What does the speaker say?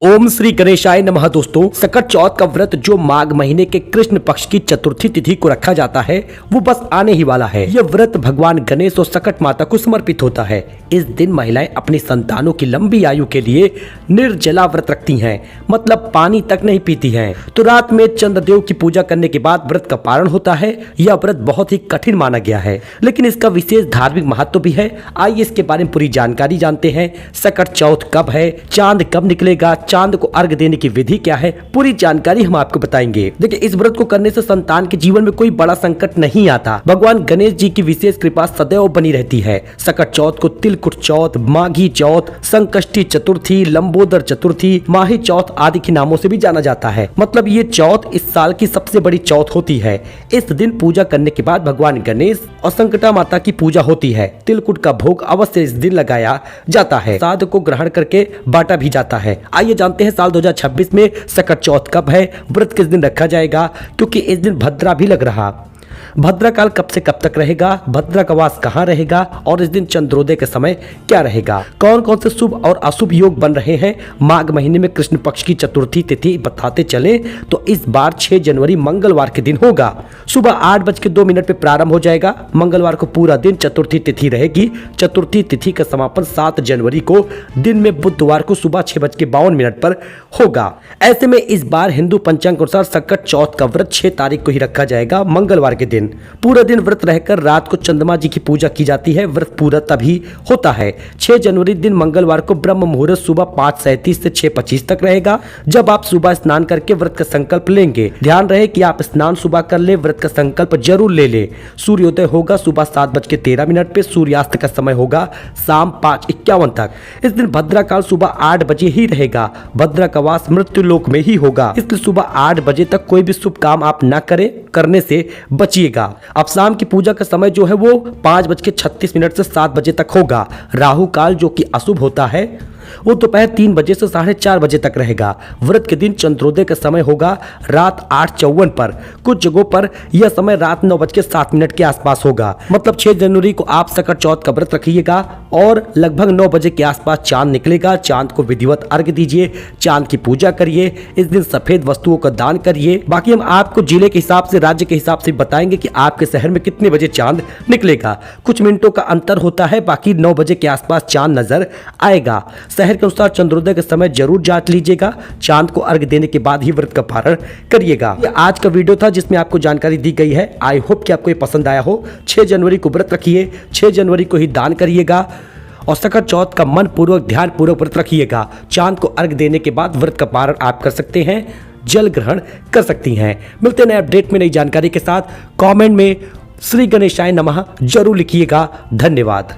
ओम श्री गणेशाय नमः। दोस्तों, सकट चौथ का व्रत जो माघ महीने के कृष्ण पक्ष की चतुर्थी तिथि को रखा जाता है वो बस आने ही वाला है। यह व्रत भगवान गणेश और सकट माता को समर्पित होता है। इस दिन महिलाएं अपनी संतानों की लंबी आयु के लिए निर्जला व्रत रखती हैं, मतलब पानी तक नहीं पीती हैं। तो रात में चंद्रदेव की पूजा करने के बाद व्रत का पारण होता है। यह व्रत बहुत ही कठिन माना गया है, लेकिन इसका विशेष धार्मिक महत्व भी है। आइए इसके बारे में पूरी जानकारी जानते हैं। सकट चौथ कब है, चांद कब निकलेगा, चांद को अर्घ देने की विधि क्या है, पूरी जानकारी हम आपको बताएंगे। देखिए, इस व्रत को करने से संतान के जीवन में कोई बड़ा संकट नहीं आता। भगवान गणेश जी की विशेष कृपा सदैव बनी रहती है। सकट चौथ को तिलकुट चौथ, माघी चौथ, संकष्टी चतुर्थी, लंबोदर चतुर्थी, माही चौथ आदि के नामों से भी जाना जाता है। मतलब ये चौथ इस साल की सबसे बड़ी चौथ होती है। इस दिन पूजा करने के बाद भगवान गणेश और संकटा माता की पूजा होती है। तिलकुट का भोग अवश्य इस दिन लगाया जाता है। साध को ग्रहण करके बांटा भी जाता है। आइए जानते हैं साल 2026 में सकट चौथ कब है, व्रत किस दिन रखा जाएगा, क्योंकि इस दिन भद्रा भी लग रहा। भद्रा काल कब से कब तक रहेगा, भद्रा का वास कहाँ रहेगा और इस दिन चंद्रोदय के समय क्या रहेगा, कौन कौन से शुभ और अशुभ योग बन रहे हैं। माघ महीने में कृष्ण पक्ष की चतुर्थी तिथि बताते चले तो इस बार 6 जनवरी मंगलवार के दिन होगा। सुबह 8:02 पे प्रारंभ हो जाएगा। मंगलवार को पूरा दिन चतुर्थी तिथि रहेगी। चतुर्थी तिथि का समापन 7 जनवरी को दिन में बुधवार को सुबह 6:52 पर होगा। ऐसे में इस बार हिंदू पंचांग के अनुसार सकट चौथ का व्रत 6 तारीख को ही रखा जाएगा, मंगलवार के दिन। पूरा दिन व्रत रहकर रात को चंद्रमा जी की पूजा की जाती है। व्रत पूरा तभी होता है। 6 जनवरी दिन मंगलवार को ब्रह्म मुहूर्त सुबह 5:37 से 6:25 तक रहेगा, जब आप सुबह स्नान करके व्रत का संकल्प लेंगे। ध्यान रहे कि आप स्नान सुबह कर ले, व्रत का संकल्प जरूर ले ले। सूर्योदय होगा सुबह 7:13 पे, सूर्यास्त का समय होगा शाम 5:51 तक। इस दिन भद्रा काल सुबह 8 बजे ही रहेगा। भद्रा का वास मृत्यु लोक में ही होगा, इसलिए सुबह 8 बजे तक कोई भी शुभ काम आप न करें, करने से बचिएगा। अब शाम की पूजा का समय जो है वो 5:36 से 7 बजे तक होगा। राहु काल जो कि अशुभ होता है वो दोपहर 3 बजे से 4:30 बजे तक रहेगा। व्रत के दिन चंद्रोदय का समय होगा रात 8:54 पर। कुछ जगहों पर यह समय रात 9:07 के आसपास होगा। मतलब 6 जनवरी को आप सकट चौथ का व्रत रखिएगा और लगभग 9 बजे के आसपास चांद निकलेगा। चांद को विधिवत अर्घ्य दीजिए, चांद की पूजा करिए। इस दिन सफेद वस्तुओं का दान करिए। बाकी हम आपको जिले के हिसाब से, राज्य के हिसाब से बताएंगे कि आपके शहर में कितने बजे चांद निकलेगा। कुछ मिनटों का अंतर होता है, बाकी 9 बजे के आसपास चांद नजर आएगा। शहर के अनुसार चंद्रोदय के समय जरूर जांच लीजिएगा। चांद को अर्घ देने के बाद ही व्रत का पारण करिएगा। ये आज का वीडियो था जिसमें आपको जानकारी दी गई है। आई होप कि आपको ये पसंद आया हो। 6 जनवरी को व्रत रखिए, 6 जनवरी को ही दान करिएगा और सकट चौथ का मन पूर्वक, ध्यान पूर्वक व्रत रखिएगा। चांद को अर्घ देने के बाद व्रत का पारण आप कर सकते हैं, जल ग्रहण कर सकती हैं। मिलते हैं नए अपडेट में नई जानकारी के साथ। कमेंट में श्री गणेशाय नमः जरूर लिखिएगा। धन्यवाद।